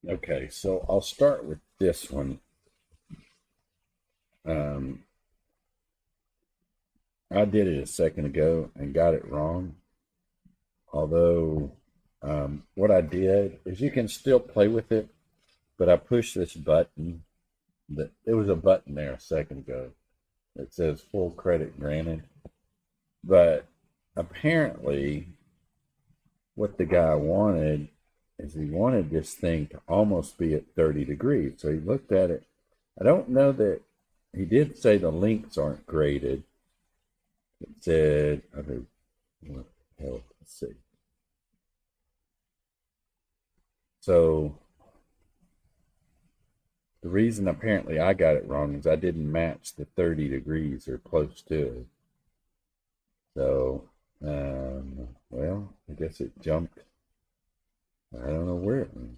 Okay, so I'll start with this one. Um, I did it a second ago and got it wrong. Although, what I did is you can still play with it, but I pushed this button. That it was a button there a second ago that says full credit granted. But apparently, what the guy wanted is he wanted this thing to almost be at 30 degrees. So he looked at it. I don't know that he did say the links aren't graded. It said, okay, what the hell, let's see. So the reason apparently I got it wrong is I didn't match the 30 degrees or close to it. So, well, I guess it jumped. I don't know where it went.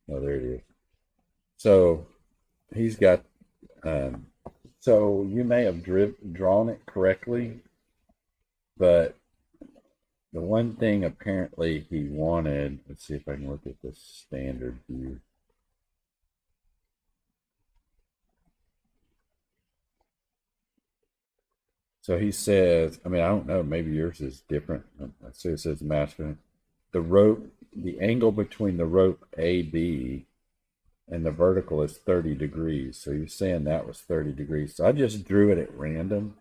Oh, there it is. So he's got, um, so you may have drawn it correctly, but the one thing apparently he wanted, let's see if I can look at the standard view. So he says, I mean, I don't know, maybe yours is different. I see it says master. The rope, the angle between the rope AB and the vertical is 30 degrees. So you're saying that was 30 degrees. So I just drew it at random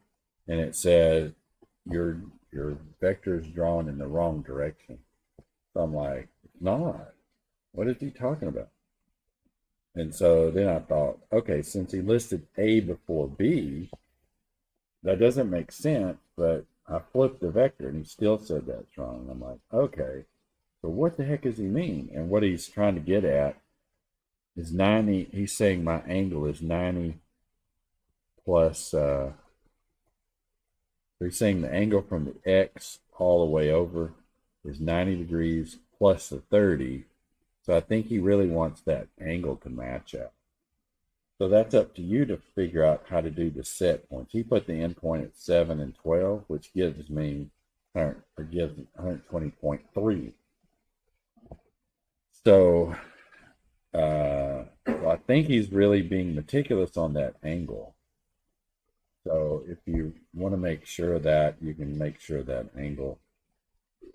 and it said your vector is drawn in the wrong direction. So I'm like, it's not. What is he talking about? And so then I thought, okay, since he listed A before B, that doesn't make sense, but I flipped the vector and he still said that's wrong. I'm like, okay, so what the heck does he mean? And what he's trying to get at is 90. He's saying my angle is 90 plus, so he's saying the angle from the X all the way over is 90 degrees plus the 30. So I think he really wants that angle to match up. So that's up to you to figure out how to do the set points. He put the endpoint at 7 and 12, which gives me, or gives 120.3. So I think he's really being meticulous on that angle. So if you want to make sure that, you can make sure that angle.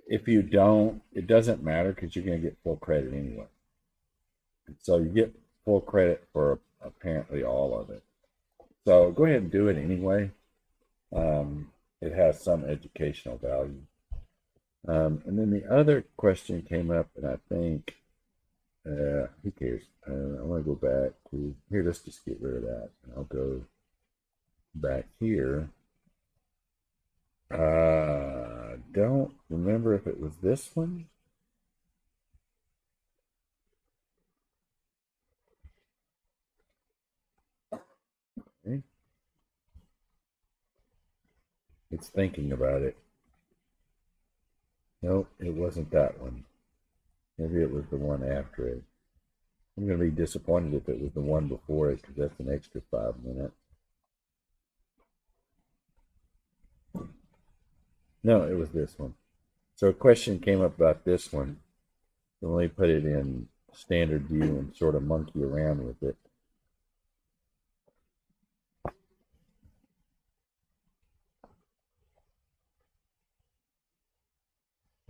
If you don't, it doesn't matter because you're going to get full credit anyway. So you get full credit for apparently all of it. So go ahead and do it anyway. It has some educational value. And then the other question came up, and I think, who cares? I want to go back to here. Let's just get rid of that. And I'll go back here. Don't remember if it was this one. Okay. It's thinking about it. Nope, it wasn't that one. Maybe it was the one after it. I'm going to be disappointed if it was the one before it because that's an extra 5 minutes. No, it was this one. So a question came up about this one. So let me put it in standard view and sort of monkey around with it.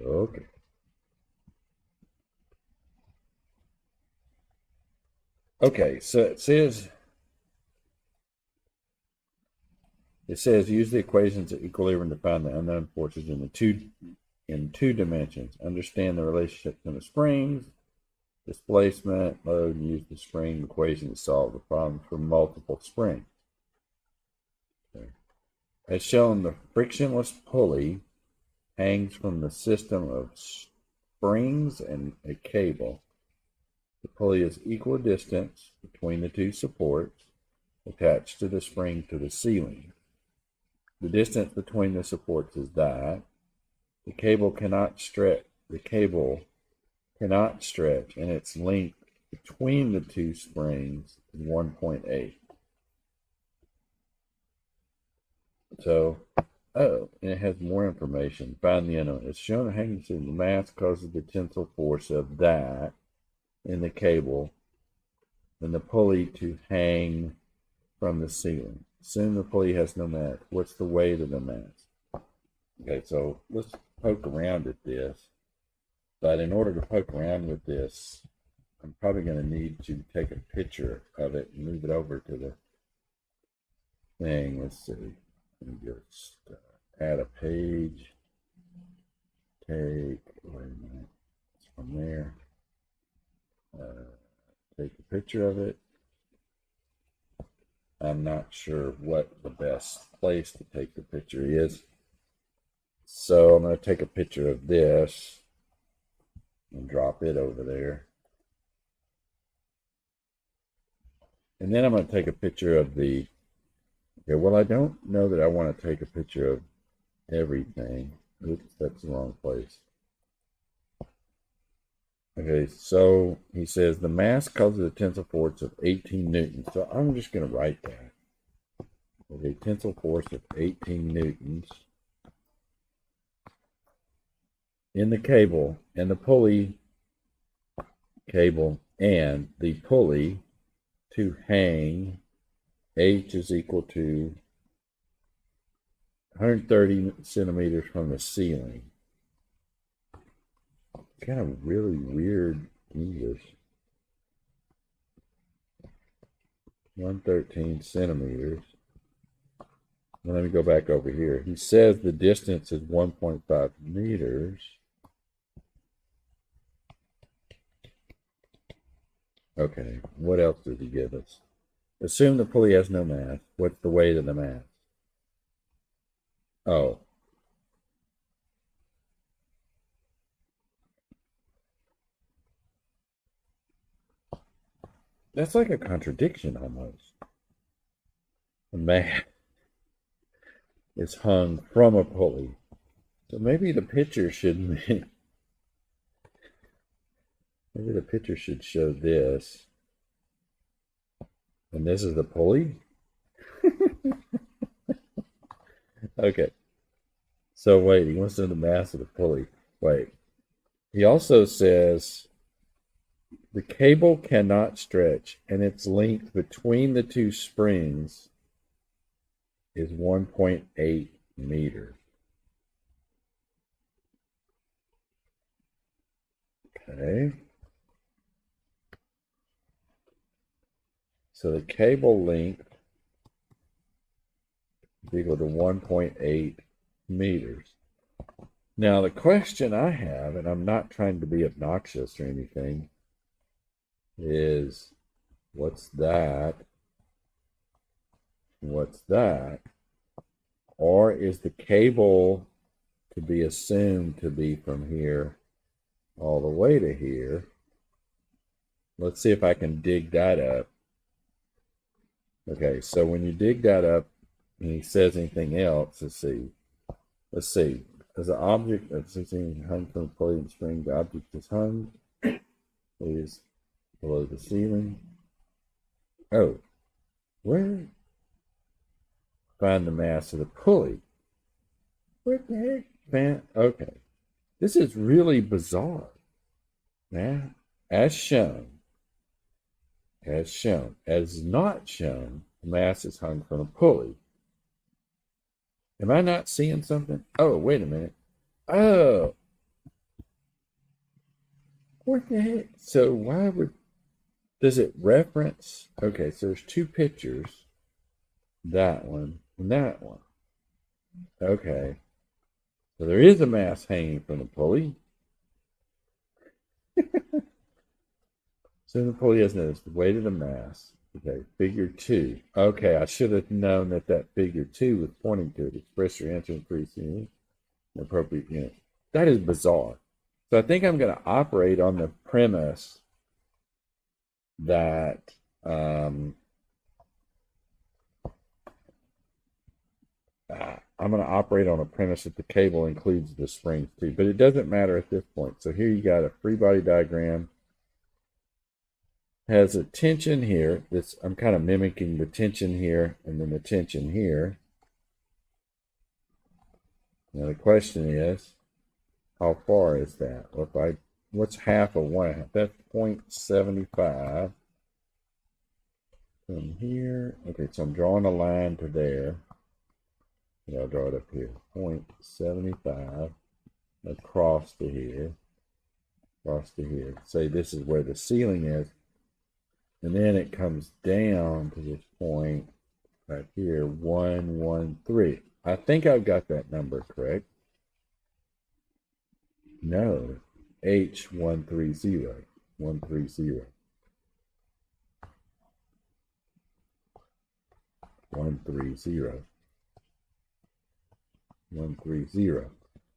Okay. Okay, so it says use the equations of equilibrium to find the unknown forces in two dimensions. Understand the relationship between the springs, displacement, load, and use the spring equation to solve the problem for multiple springs. Okay. As shown, the frictionless pulley hangs from the system of springs and a cable. The pulley is equidistant between the two supports attached to the spring to the ceiling. The distance between the supports is that the cable cannot stretch. And its length between the two springs is 1.8. So Oh, and it has more information. Find the unknown. It's shown hanging to the mast causes the tensile force of that in the cable and the pulley to hang from the ceiling. Assume the pulley has no mast. What's the weight of the mast? Okay, so let's poke around at this. But in order to poke around with this, I'm probably going to need to take a picture of it and move it over to the thing. Let's see. Let me just add a page. Wait a minute. It's from there. Take a picture of it. I'm not sure what the best place to take the picture is. So I'm going to take a picture of this and drop it over there. And then I'm going to take a picture of the, okay, well, I don't know that I want to take a picture of everything. Oops, that's the wrong place. Okay, so he says the mass causes a tensile force of 18 newtons. So I'm just going to write that. Okay, tensile force of 18 newtons in the cable and the pulley cable and the pulley to hang. H is equal to 130 centimeters from the ceiling. Kind of really weird English. 113 centimeters. Now let me go back over here. He says the distance is 1.5 meters. Okay, what else does he give us? Assume the pulley has no mass. What's the weight of the mass? Oh. That's like a contradiction almost. The mass is hung from a pulley. So maybe the picture should maybe the picture should show this. And this is the pulley? Okay. So wait, he wants to know the mass of the pulley. Wait. He also says the cable cannot stretch, and its length between the two springs is 1.8 meters. Okay. So the cable length is equal to 1.8 meters. Now, the question I have, and I'm not trying to be obnoxious or anything, is what's that? What's that? Or is the cable to be assumed to be from here all the way to here? Let's see if I can dig that up. Okay, so when you dig that up and he says anything else, let's see. As an object of 16 hung from a pulley and spring, the object is hung, is below the ceiling. Oh, where? Find the mass of the pulley. What the heck? Okay. This is really bizarre. Now, as not shown, the mass is hung from a pulley. Am I not seeing something? Oh, wait a minute. Oh. What the heck? So does it reference? Okay, so there's two pictures. That one and that one. Okay. So there is a mass hanging from the pulley. So the pulley has noticed the weight of the mass. Okay, figure 2. Okay, I should have known that figure 2 was pointing to it. Express your answer in 3 units, appropriate unit. That is bizarre. So I think I'm going to operate on the premise that I'm going to operate on a premise that the cable includes the springs too, but it doesn't matter at this point. So here you got a free body diagram. Has a tension here. I'm kind of mimicking the tension here and then the tension here. Now the question is, how far is that? Well, what's half of 1.5? That's 0.75 from here. Okay, so I'm drawing a line to there. And I'll draw it up here. 0.75 across to here. Across to here. Say this is where the ceiling is. And then it comes down to this point right here, 113. I think I've got that number correct. No, H130, 130. 130. 130.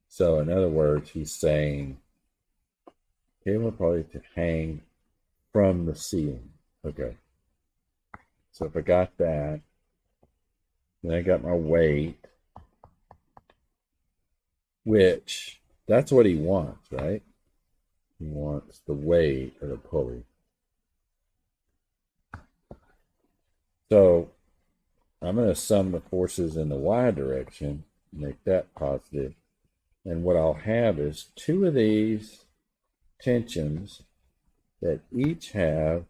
So in other words, he's saying cable probably to hang from the ceiling. Okay. So if I got that, then I got my weight, which that's what he wants, right? He wants the weight of the pulley. So I'm going to sum the forces in the y direction, make that positive. And what I'll have is two of these tensions that each have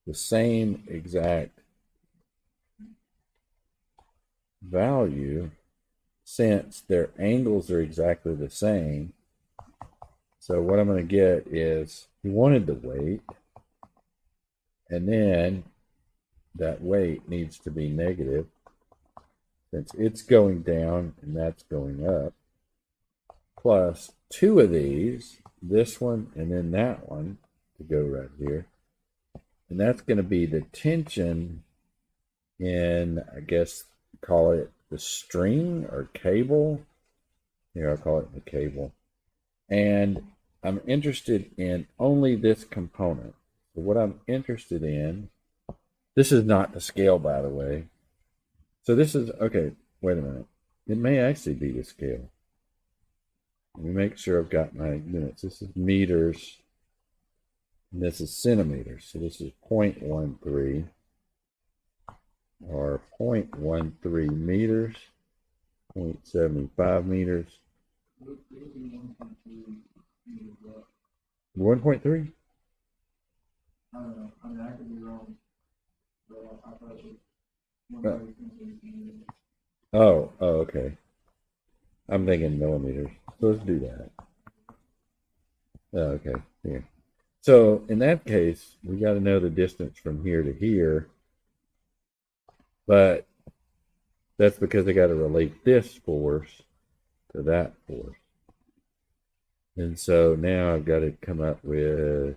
the same exact value since their angles are exactly the same. So what I'm going to get is he wanted the weight, and then that weight needs to be negative since it's going down and that's going up, plus two of these, this one and then that one, to go right here. And that's going to be the tension in, I guess, call it the string or cable. Here, I'll call it the cable. And I'm interested in only this component. So what I'm interested in, this is not the scale, by the way. So this is, okay, wait a minute. It may actually be the scale. Let me make sure I've got my units. This is meters. And this is centimeters. So this is 0.13 or 0.13 meters, 0.75 meters. 1.3? I don't know. I mean, I could be wrong. But I thought it was Okay. I'm thinking millimeters. So let's do that. Okay, here. So in that case, we got to know the distance from here to here. But that's because I got to relate this force to that force. And so now I've got to come up with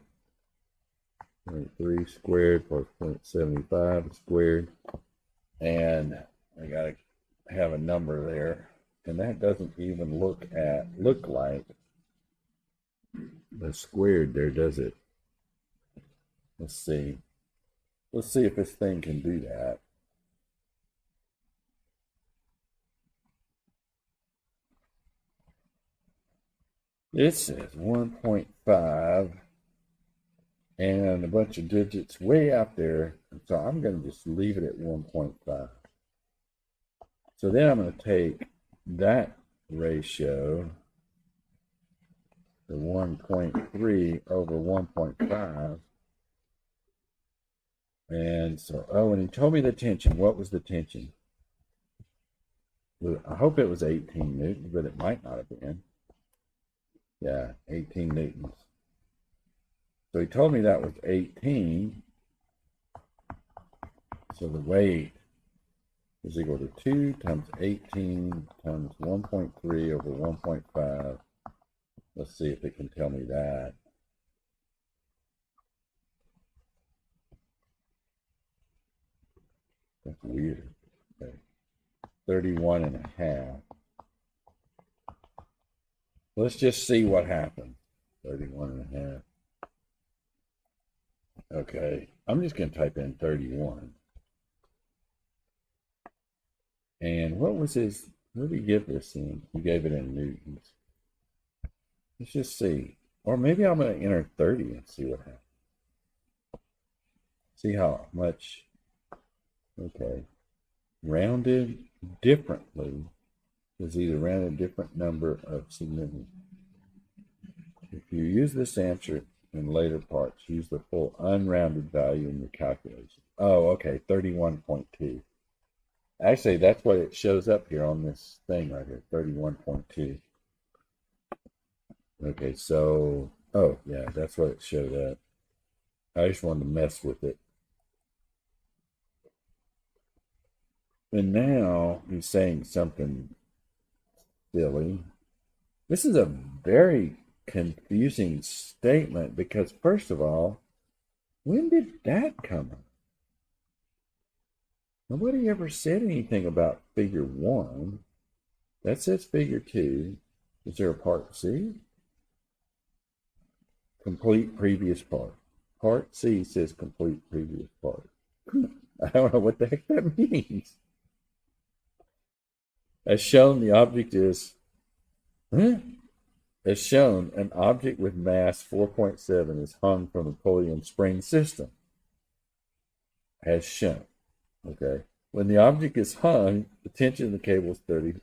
0.3 squared plus 0.75 squared. And I got to have a number there. And that doesn't even look like the squared there, does it? Let's see. Let's see if this thing can do that. It says 1.5 and a bunch of digits way out there. So I'm going to just leave it at 1.5. So then I'm going to take that ratio, the 1.3 over 1.5. And so, oh, and he told me the tension. What was the tension? I hope it was 18 newtons, but it might not have been. Yeah, 18 newtons. So he told me that was 18. So the weight is equal to 2 times 18 times 1.3 over 1.5. Let's see if it can tell me that. That's weird. Okay. 31 and a half. Let's just see what happens. 31 and a half. Okay, I'm just going to type in 31. And what was his, what did he give this in? He gave it in newtons. Let's just see. Or maybe I'm going to enter 30 and see what happens. See how much, okay. Rounded differently is either around a different number of significant. If you use this answer in later parts, use the full unrounded value in your calculation. Oh, okay, 31.2. Actually, that's what it shows up here on this thing right here, 31.2. Okay, so, oh, yeah, that's what it showed up. I just wanted to mess with it. And now he's saying something silly. This is a very confusing statement because, first of all, when did that come up? Nobody ever said anything about figure 1. That says figure 2. Is there a part C? Complete previous part. Part C says complete previous part. I don't know what the heck that means. As shown, the object is, as shown, an object with mass 4.7 is hung from the pulley and spring system. As shown. Okay. When the object is hung, the tension of the cable is 30.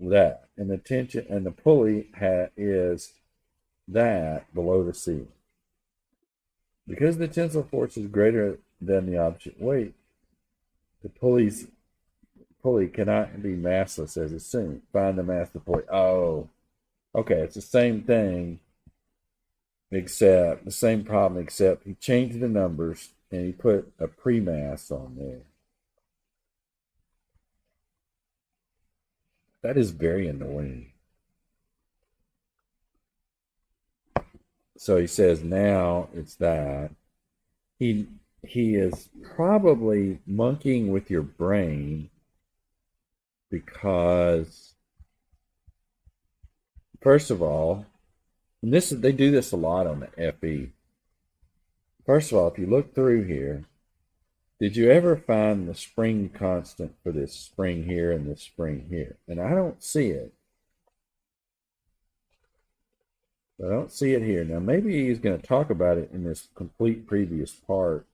That. And the tension and the pulley is that below the ceiling. Because the tensile force is greater than the object weight, the pulley cannot be massless as assumed. Find the mass of the pulley. Oh, okay, it's the same thing, except the same problem, except he changed the numbers and he put a pre-mass on there. That is very annoying. So he says now it's that. He is probably monkeying with your brain because, first of all, and they do this a lot on the FE. First of all, if you look through here, did you ever find the spring constant for this spring here and this spring here? And I don't see it. I don't see it here. Now, maybe he's going to talk about it in this complete previous part.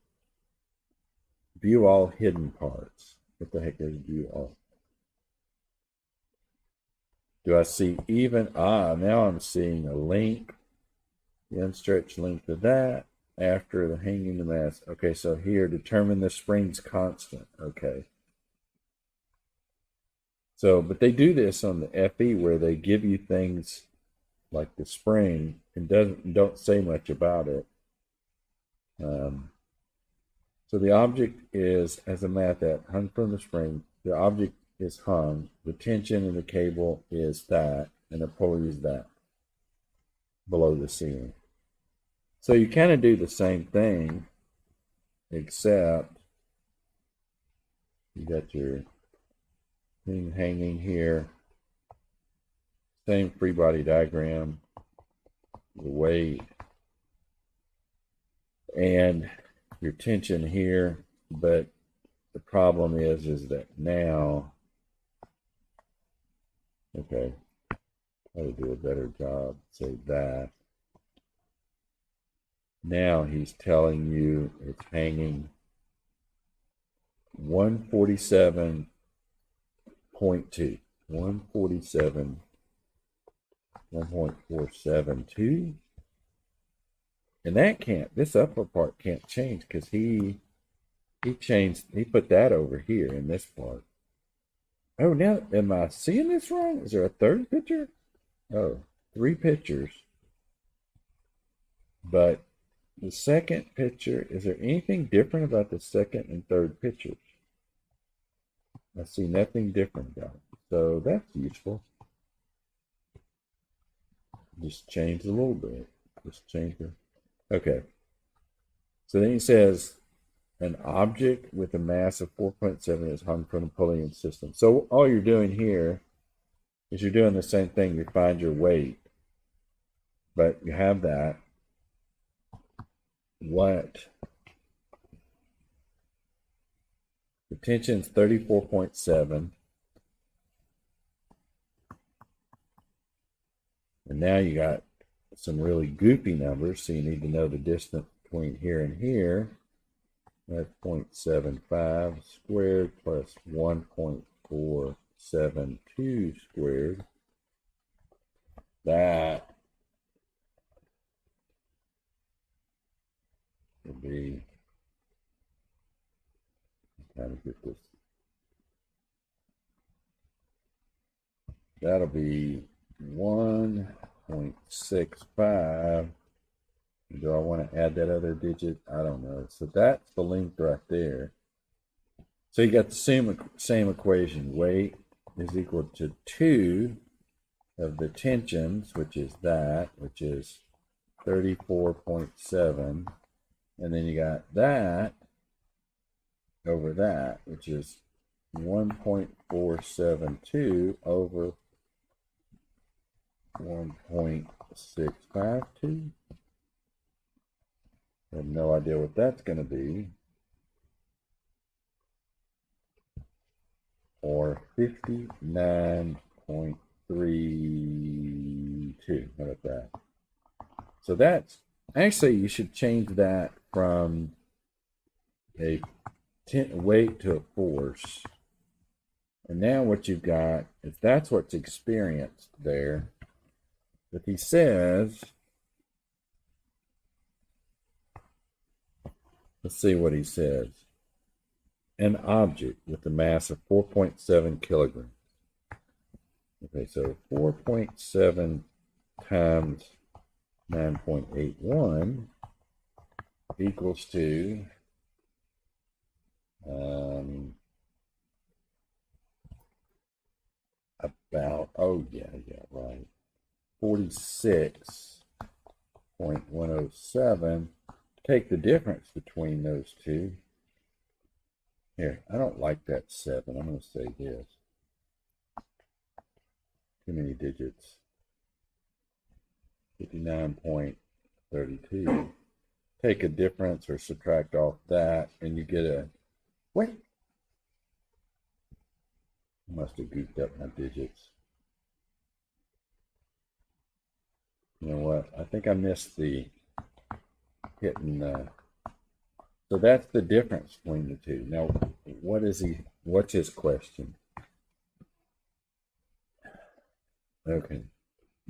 View all hidden parts. What the heck is view all? Do I see even? Now I'm seeing a link. The unstretched length of that after the hanging the mass. Okay, so here, determine the spring's constant. Okay. So, but they do this on the FE where they give you things like the spring and don't say much about it. So the object is, as a math app, hung from the spring. The object is hung. The tension in the cable is that, and the pulley is that below the ceiling. So you kind of do the same thing, except you got your thing hanging here. Same free body diagram, the weight, and your tension here. But the problem is that now, okay, how to do a better job, say that. Now he's telling you it's hanging 147.2. 1.472. And that this upper part can't change because he put that over here in this part. Oh, now, am I seeing this wrong? Is there a third picture? Oh, 3 pictures. But the second picture, is there anything different about the second and third pictures? I see nothing different about it. So that's useful. Just change a little bit. Just change it. Okay. So then he says, an object with a mass of 4.7 is hung from the Pulleyan system. So all you're doing here is you're doing the same thing. You find your weight. But you have that. What? The tension's 34.7. And now you got some really goofy numbers, so you need to know the distance between here and here. That's 0.75 squared plus 1.4 34.72 squared. That will be, trying to get this. That'll be 1.65. Do I want to add that other digit? I don't know. So that's the length right there. So you got the same equation. Weight is equal to 2 of the tensions, which is 34.7. And then you got that over that, which is 1.472 over 1.652. I have no idea what that's going to be. Or 59.32. How about that? So that's, actually, you should change that from a weight to a force. And now what you've got, if that's what's experienced there, if he says, let's see what he says. An object with a mass of 4.7 kilograms. Okay, so 4.7 times 9.81 equals to about, oh yeah, right, 46.107. Take the difference between those two. Here, I don't like that 7. I'm going to say this. Too many digits. 59.32. Take a difference or subtract off that, and you get a, wait. I must have goofed up my digits. You know what? I think I missed the hitting so that's the difference between the two. Now, what's his question? Okay.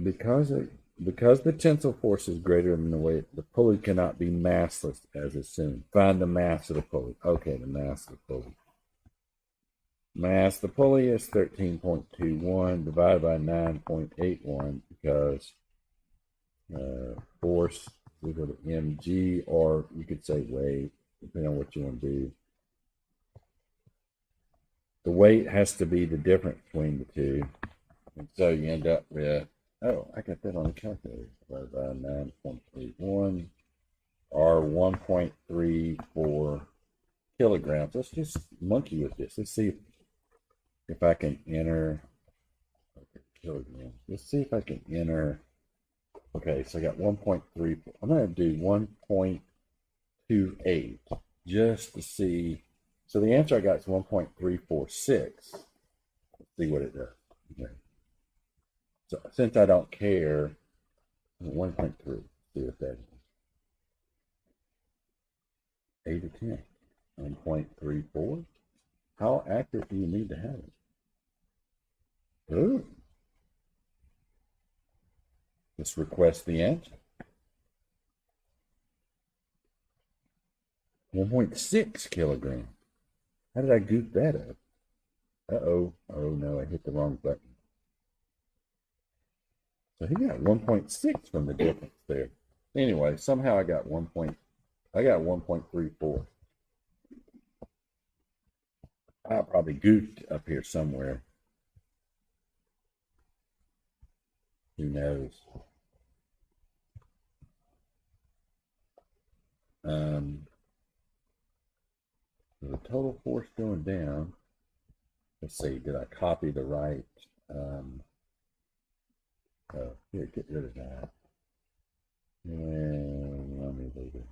Because the tensile force is greater than the weight, the pulley cannot be massless as assumed. Find the mass of the pulley. Okay, the mass of the pulley. Mass of the pulley is 13.21 divided by 9.81 because force is equal to mg, or you could say weight, depending on what you want to do. The weight has to be the difference between the two. And so you end up with, oh, I got that on the calculator, divided by 9.81 or 1.34 kilograms. Let's just monkey with this. Let's see if I can enter kilograms. Let's see if I can enter. Okay, so I got 1.34. I'm going to do 1.28 just to see. So the answer I got is 1.346. Let's see what it does. Okay. So since I don't care, 1.3. See what that is. 8 to 10. 1.34. How accurate do you need to have it? Ooh. Let's request the answer. 1.6 kilograms. How did I goof that up? Uh-oh. Oh, no, I hit the wrong button. So he got 1.6 from the difference there. Anyway, somehow I got 1.34. I probably goofed up here somewhere. Who knows? The total force going down. Let's see, did I copy the right? Here, get rid of that. And let me leave it.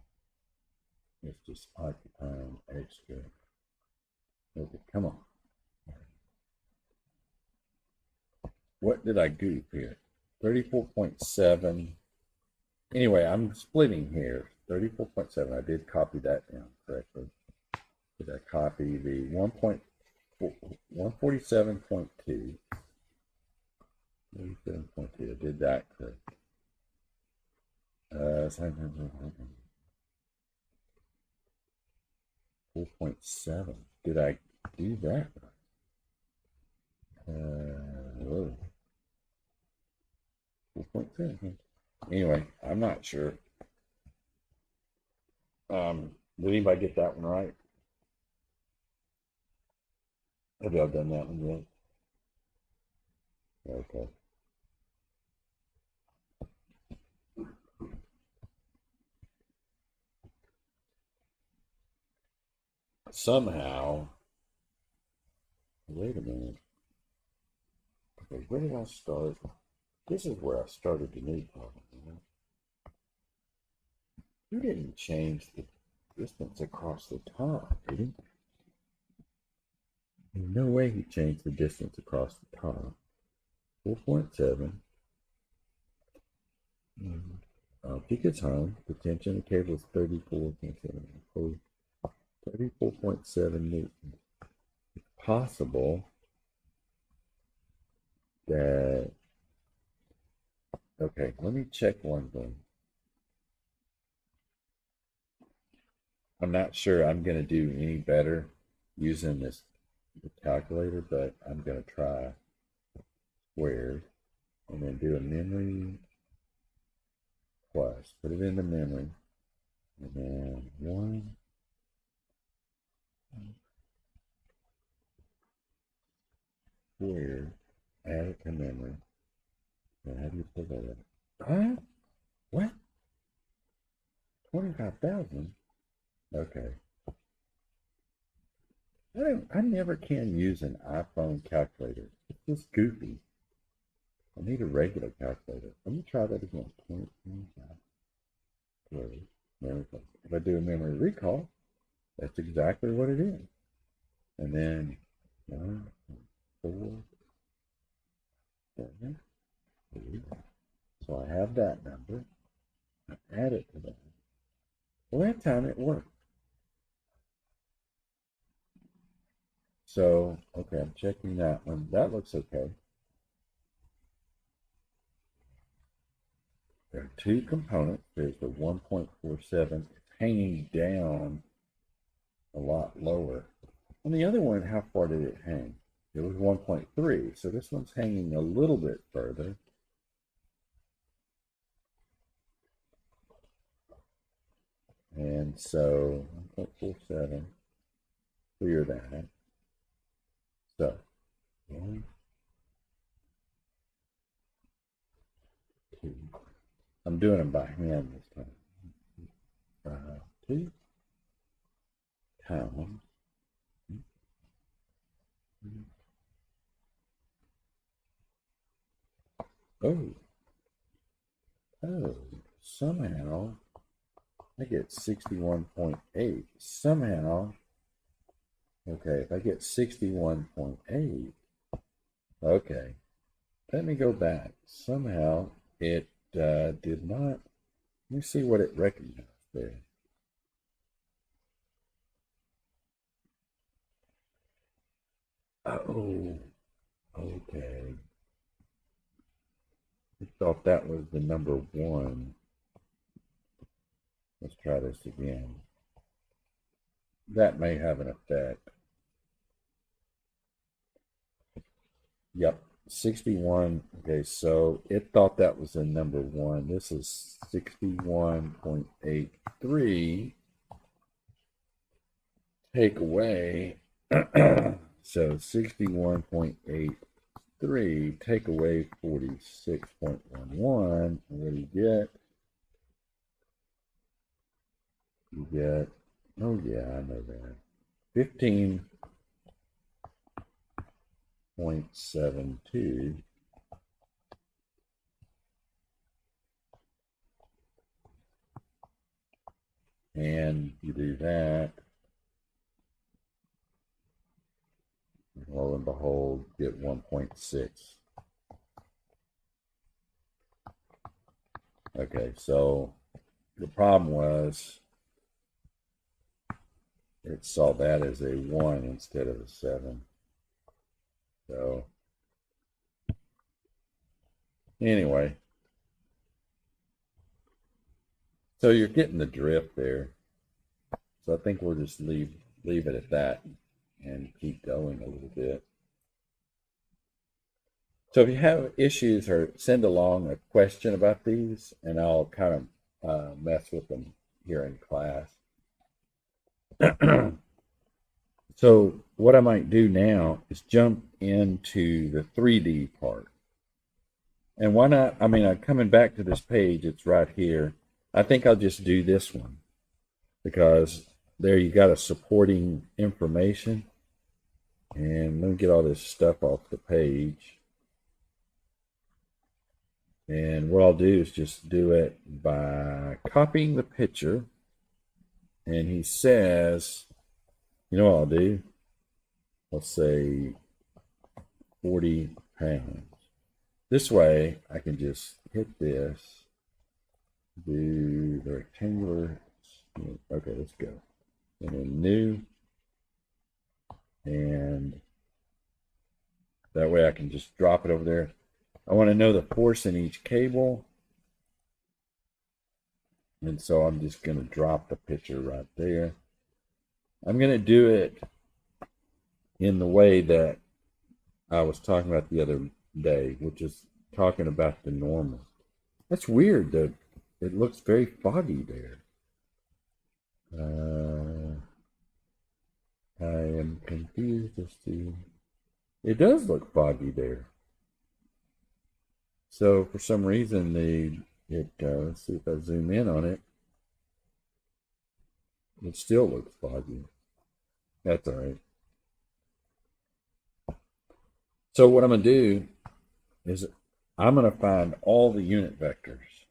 It's just occupying extra. Okay, come on. What did I goof here? 34.7. Anyway, I'm splitting here. 34.7. I did copy that down correctly. Did I copy the 147.2. 147.2. I did that correct. 4.7. Did I do that? Whoa. 4.7. Anyway, I'm not sure. Did anybody get that one right? Have y'all done that one yet? Okay. Somehow, wait a minute. Okay, where did I start? This is where I started the new problem. You didn't change the distance across the top, did he? No way he changed the distance across the top. 4.7. Peak is home. The tension of the cable is 34.7. 34.7 newtons. It's possible that. Okay, let me check one thing. I'm not sure I'm going to do any better using this calculator, but I'm going to try squared and then do a memory plus. Put it in the memory. And then 1. Squared. Add it to memory. And how do you pull that up? Huh? What? 25,000? Okay. I never can use an iPhone calculator. It's just goofy. I need a regular calculator. Let me try that again. 0.25. If I do a memory recall, that's exactly what it is. And then 1, 4, 7, 3. So I have that number. I add it to that. Well, that time it worked. So, okay, I'm checking that one. That looks okay. There are two components. There's the 1.47. It's hanging down a lot lower. On the other one, how far did it hang? It was 1.3. So this one's hanging a little bit further. And so 1.47. Clear that. So 1, 2. I'm doing them by hand this time. 2 times. Oh, somehow I get 61.8. Somehow, okay, if I get 61.8, okay, let me go back. Somehow it did not. Let me see what it recognized there. Oh, okay. I thought that was the number 1. Let's try this again. That may have an effect. Yep, 61. Okay, so it thought that was the number 1. This is 61.83. Take away. So 61.83. Take away 46.11. What do you get? You get, oh yeah, I know that. 15.72. And you do that. Lo and behold, get 1.6. Okay, so the problem was it saw that as a 1 instead of a 7. So anyway, so you're getting the drift there. So I think we'll just leave it at that and keep going a little bit. So if you have issues, or send along a question about these, and I'll kind of mess with them here in class. So what I might do now is jump into the 3D part. And why not? I mean, I'm coming back to this page. It's right here. I think I'll just do this one, because there you got a supporting information. And let me get all this stuff off the page. And what I'll do is just do it by copying the picture. And he says, you know what I'll do? Let's say 40 pounds. This way I can just hit this, do the rectangular. Okay, let's go. And then new. And that way I can just drop it over there. I want to know the force in each cable. And so I'm just going to drop the picture right there. I'm going to do it in the way that I was talking about the other day, which is talking about the normal. That's weird that it looks very foggy there. I am confused as to... It does look foggy there. So for some reason, let's see if I zoom in on it. It still looks foggy. That's all right. So what I'm going to do is I'm going to find all the unit vectors.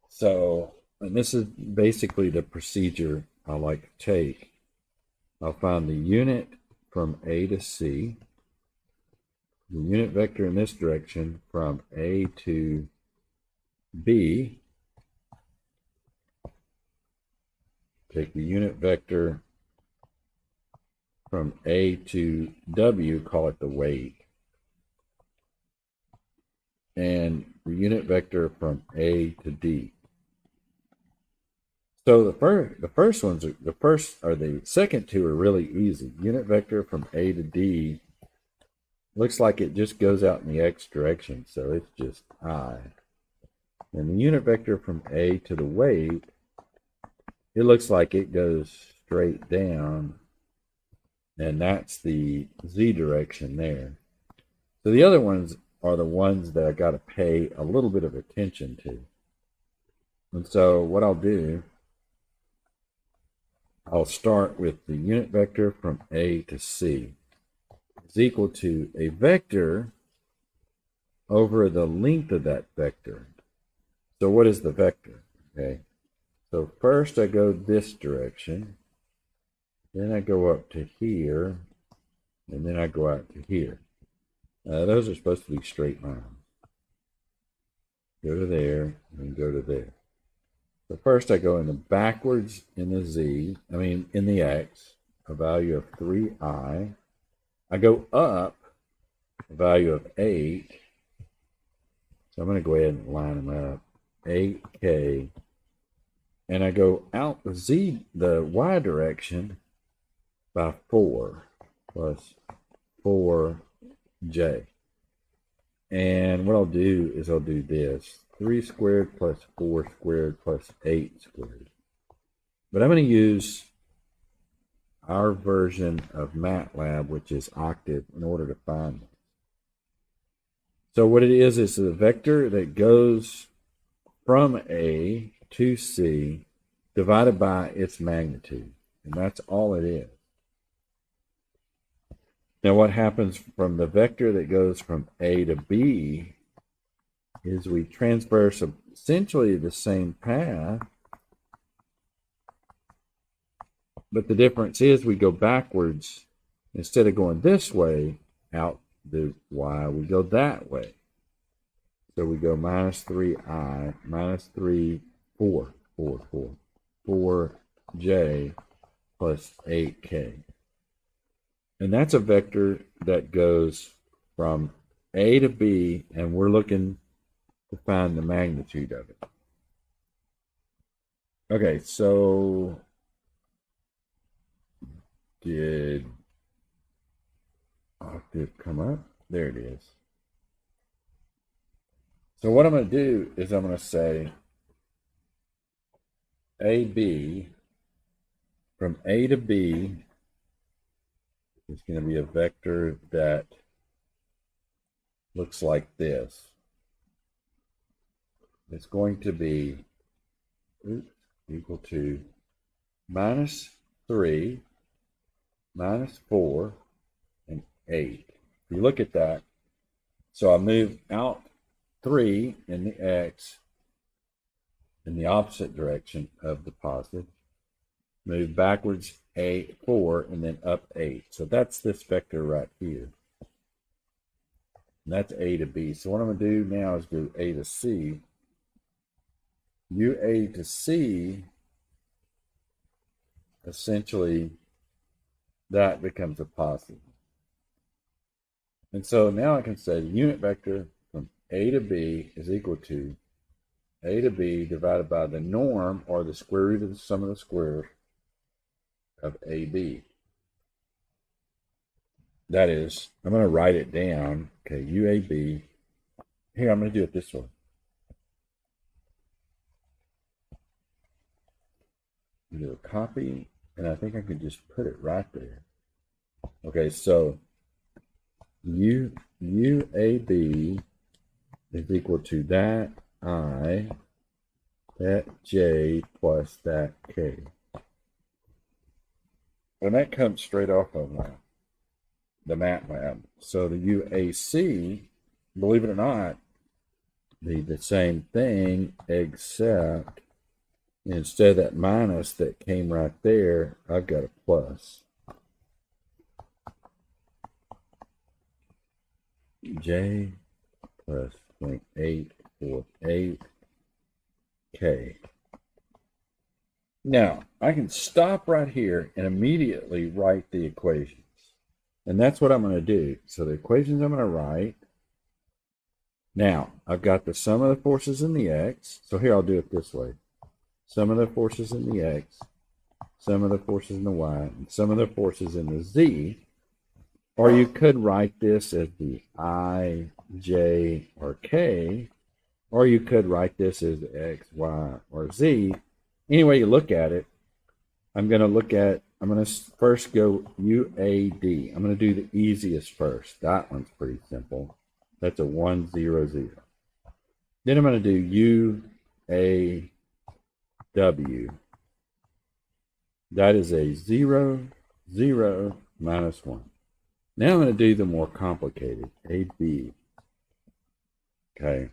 So, and this is basically the procedure I like to take. I'll find the unit from A to C, the unit vector in this direction from A to B, take the unit vector from A to W, call it the weight, and the unit vector from A to D. So the second two are really easy. Unit vector from A to D looks like it just goes out in the X direction, so it's just I. And the unit vector from A to the weight, it looks like it goes straight down, and that's the Z direction there. So the other ones are the ones that I got to pay a little bit of attention to. And so what I'll do, I'll start with the unit vector from A to C is equal to a vector over the length of that vector. So what is the vector? Okay. So first I go this direction, then I go up to here, and then I go out to here. Those are supposed to be straight lines. Go to there, and go to there. So first I go in the backwards in the X, a value of 3i. I go up, a value of 8. So I'm going to go ahead and line them up. 8k. And I go out the Y direction by 4 plus 4j. And what I'll do is I'll do this. 3 squared plus 4 squared plus 8 squared. But I'm going to use our version of MATLAB, which is Octave, in order to find this. So what it is a vector that goes from A to C divided by its magnitude. And that's all it is. Now what happens from the vector that goes from A to B is we transverse essentially the same path, but the difference is we go backwards. Instead of going this way out the Y, we go that way. So we go minus 3i, minus 4j plus 8k. And that's a vector that goes from A to B, and we're looking to find the magnitude of it. Okay, so did octave come up? There it is. So what I'm going to do is I'm going to say AB, from A to B is going to be a vector that looks like this. It's going to be equal to -3, -4, and 8. If you look at that, so I move out 3 in the X in the opposite direction of the positive, move backwards 4, and then up 8. So that's this vector right here. And that's A to B. So what I'm going to do now is do A to C. UA to C, essentially, that becomes a positive. And so now I can say the unit vector from A to B is equal to A to B divided by the norm, or the square root of the sum of the squares of AB. That is, I'm going to write it down. Okay, UAB. Here, I'm going to do it this way. Do a copy, and I think I can just put it right there. Okay, so UAB is equal to that I, that J plus that K. And that comes straight off of the MATLAB. So the UAC, believe it or not, be the same thing, except instead of that minus that came right there, I've got a plus. J plus 0.848 K. Now, I can stop right here and immediately write the equations. And that's what I'm going to do. So the equations I'm going to write. Now, I've got the sum of the forces in the X. So here I'll do it this way. Sum of the forces in the X, sum of the forces in the Y, and sum of the forces in the Z. Or you could write this as the I, J, or K. Or you could write this as X, Y, or Z. Any way you look at it, I'm going to first go UAD. I'm going to do the easiest first. That one's pretty simple. That's a 1, 0, 0. Then I'm going to do UAW. That is a 0, 0, minus 1. Now I'm going to do the more complicated. AB. Okay.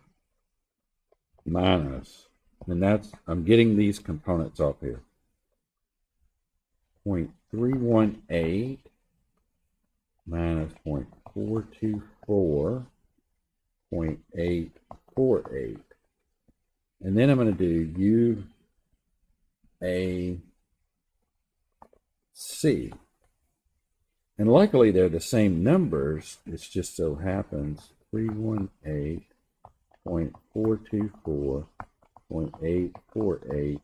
Minus. And that's, I'm getting these components off here. 0.318 minus 0.424, 0.848. And then I'm going to do UAC. And luckily they're the same numbers. It just so happens 318.424, 0.848,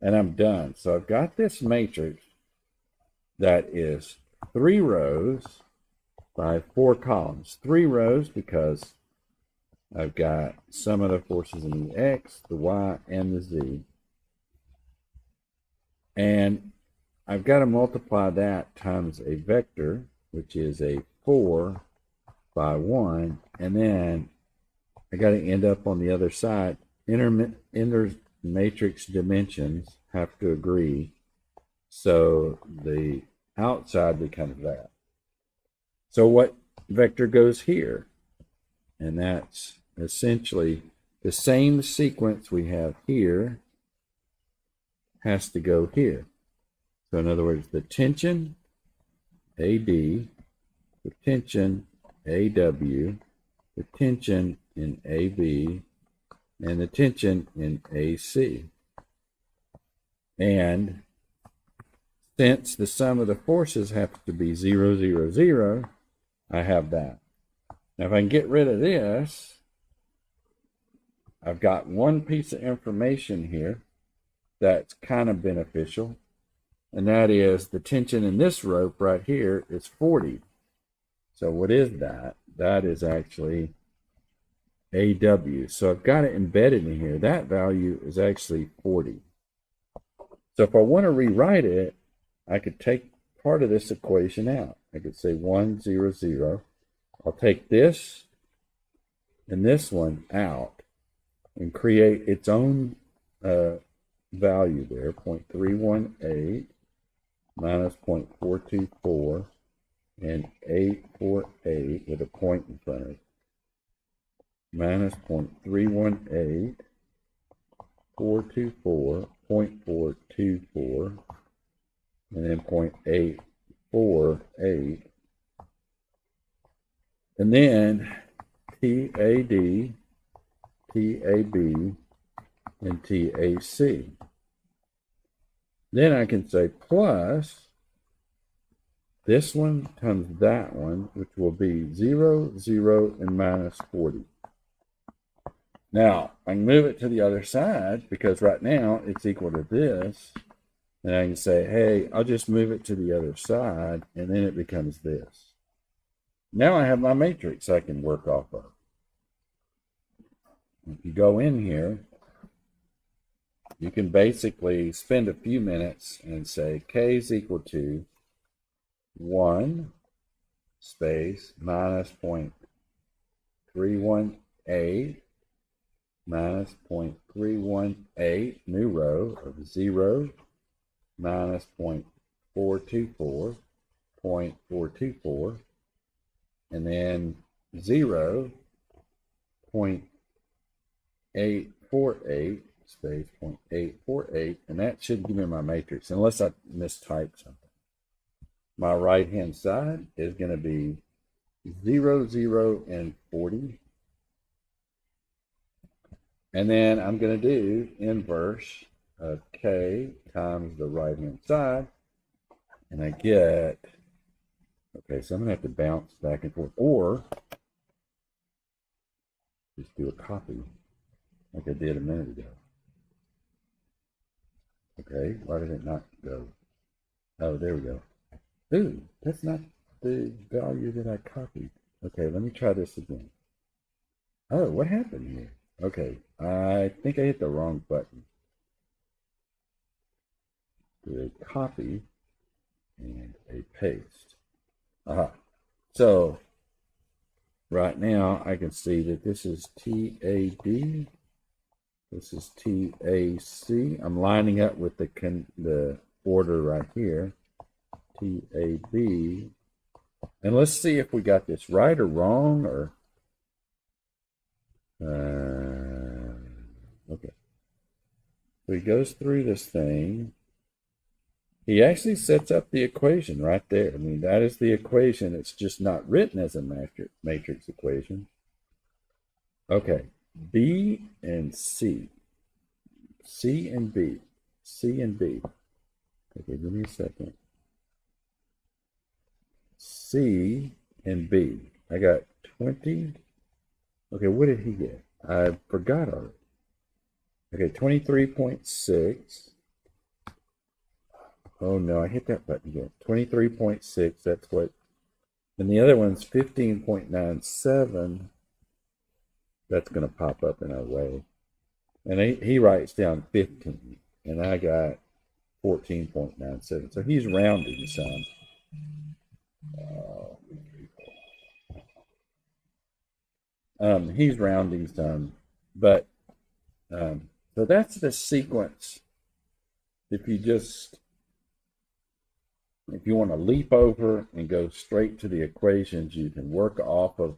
and I'm done. So I've got this matrix that is 3 rows by 4 columns. 3 rows because I've got sum of the forces in the X, the Y, and the Z. And I've got to multiply that times a vector, which is a 4 by 1, and then I got to end up on the other side. Inner matrix dimensions have to agree, so the outside becomes that. So what vector goes here? And that's essentially the same sequence we have here has to go here. So in other words, the tension AD, the tension AW, the tension in AB, and the tension in AC. And since the sum of the forces happens to be 0, 0, 0, I have that. Now, if I can get rid of this, I've got one piece of information here that's kind of beneficial, and that is the tension in this rope right here is 40. So what is that? That is actually AW. So I've got it embedded in here. That value is actually 40. So if I want to rewrite it, I could take part of this equation out. I could say 1, 0, 0. I'll take this and this one out and create its own value there, 0.318 minus 0.424 and 848 with a point in front of it, minus 0.318, 424, 0.424, and then 0.848, and then TAD, TAB, and TAC. Then I can say plus this one times that one, which will be 0, 0, and minus 40. Now, I can move it to the other side because right now it's equal to this. And I can say, hey, I'll just move it to the other side, and then it becomes this. Now I have my matrix I can work off of. If you go in here, you can basically spend a few minutes and say K is equal to 1 space minus 0.318 minus 0.318, new row of 0 minus 0.424, 0.424, and then 0, 0.848, space 0.848, and that should give me my matrix, unless I mistyped something. My right-hand side is going to be 0, 0, and 40. And then I'm going to do inverse of K times the right-hand side, and I get, okay, so I'm going to have to bounce back and forth, or just do a copy like I did a minute ago. Okay, why did it not go? Oh, there we go. Ooh, that's not the value that I copied. Okay, let me try this again. Oh, what happened here? Okay, I think I hit the wrong button. Do a copy and a paste. Aha. So right now I can see that this is TAD. This is TAC. I'm lining up with the order right here. TAB. And let's see if we got this right or wrong, or okay. So he goes through this thing. He actually sets up the equation right there. I mean, that is the equation. It's just not written as a matrix equation. Okay, B and C. C and B. C and B. Okay, give me a second. C and B. I got 20. Okay, what did he get? I forgot already. Okay, 23.6. Oh no, I hit that button again. 23.6, that's what. And the other one's 15.97. That's going to pop up in our way. And he writes down 15. And I got 14.97. So he's rounding some. He's rounding some. But, so that's the sequence. If you want to leap over and go straight to the equations, you can work off of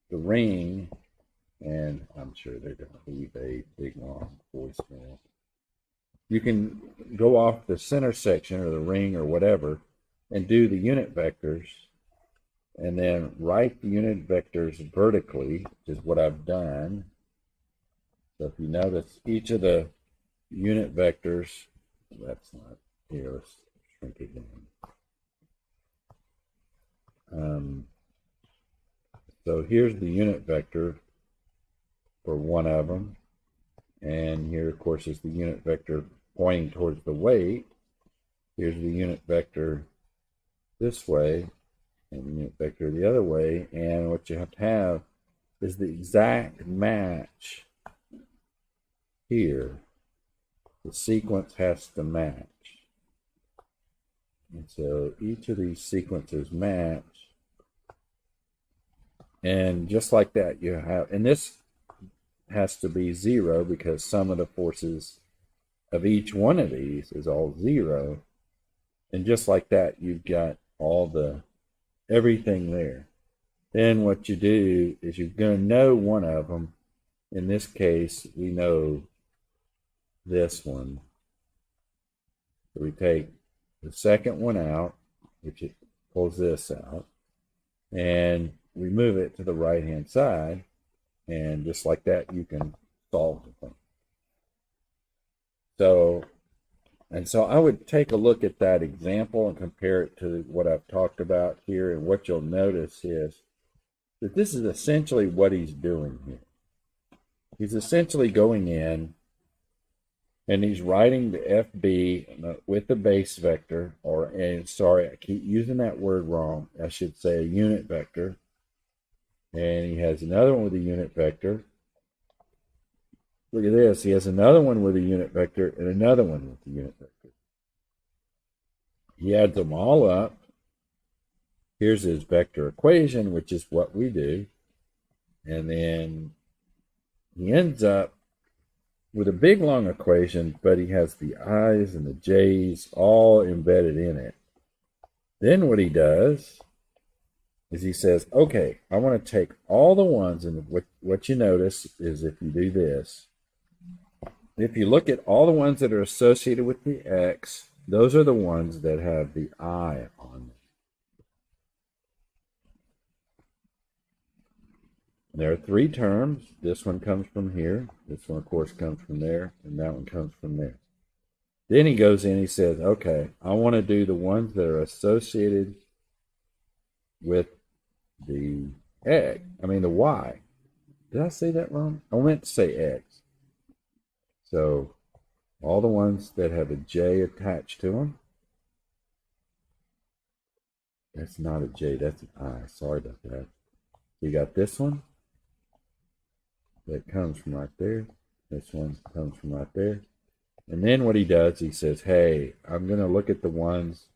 the ring, and I'm sure they're going to leave a big long voicemail. You can go off the center section or the ring or whatever and do the unit vectors, and then write the unit vectors vertically, which is what I've done. So if you notice, each of the unit vectors, that's not here, let's shrink it down. So here's the unit vector for one of them. And here, of course, is the unit vector pointing towards the weight. Here's the unit vector this way, and the unit vector the other way. And what you have to have is the exact match here. The sequence has to match. And so each of these sequences match. And just like that, you have, and this has to be 0 because sum of the forces of each one of these is all 0. And just like that, you've got everything there. Then what you do is you're going to know one of them. In this case, we know this one. So we take the second one out, which it pulls this out, and we move it to the right-hand side. And just like that, you can solve the thing. So I would take a look at that example and compare it to what I've talked about here. And what you'll notice is that this is essentially what he's doing here. He's essentially going in and he's writing the FB with the base vector, sorry, I keep using that word wrong. I should say a unit vector. And he has another one with a unit vector. Look at this. He has another one with a unit vector and another one with a unit vector. He adds them all up. Here's his vector equation, which is what we do. And then he ends up with a big long equation, but he has the i's and the j's all embedded in it. Then what he does is he says, okay, I want to take all the ones, and what you notice is if you do this, if you look at all the ones that are associated with the x, those are the ones that have the I on them. There are 3 terms. This one comes from here. This one, of course, comes from there. And that one comes from there. Then he goes in, he says, okay, I want to do the ones that are associated with the y. Did I say that wrong? I meant to say x. So all the ones that have a j attached to them. That's not a j, that's an I. Sorry about that. You got this one that comes from right there. This one comes from right there. And then what he does, he says, hey, I'm going to look at the ones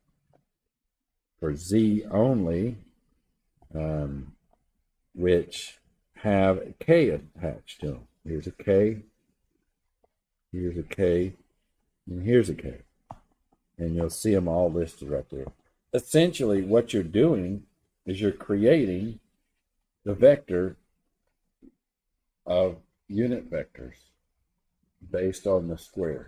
for z only, which have a k attached to them. Here's a k, here's a k, and here's a k. And you'll see them all listed right there. Essentially, what you're doing is you're creating the vector of unit vectors based on the square,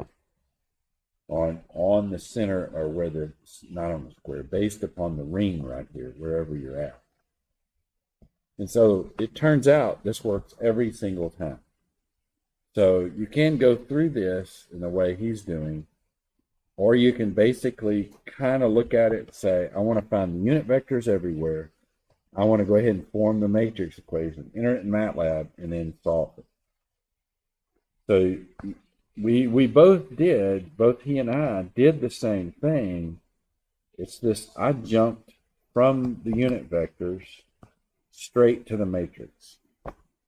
on the center, or whether it's not on the square, based upon the ring right here, wherever you're at. And so it turns out this works every single time. So you can go through this in the way he's doing, or you can basically kind of look at it and say, I want to find the unit vectors everywhere. I want to go ahead and form the matrix equation, enter it in MATLAB, and then solve it. So we both he and I did the same thing. It's this, I jumped from the unit vectors straight to the matrix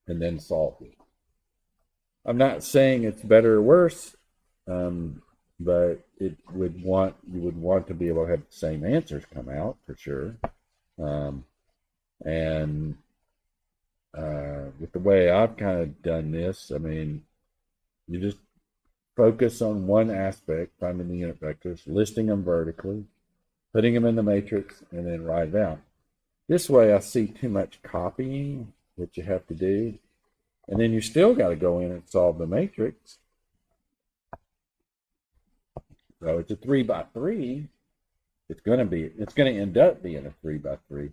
and then solved it. I'm not saying it's better or worse, but you would want to be able to have the same answers come out for sure. With the way I've kind of done this, I mean, you just focus on one aspect, finding the unit vectors, listing them vertically, putting them in the matrix, and then write it out. This way I see too much copying that you have to do. And then you still got to go in and solve the matrix. So it's a 3x3. It's going to end up being a 3x3.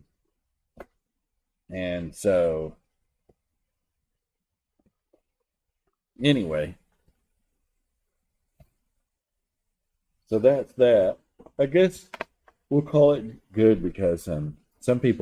And so, anyway, so that's that. I guess we'll call it good because some people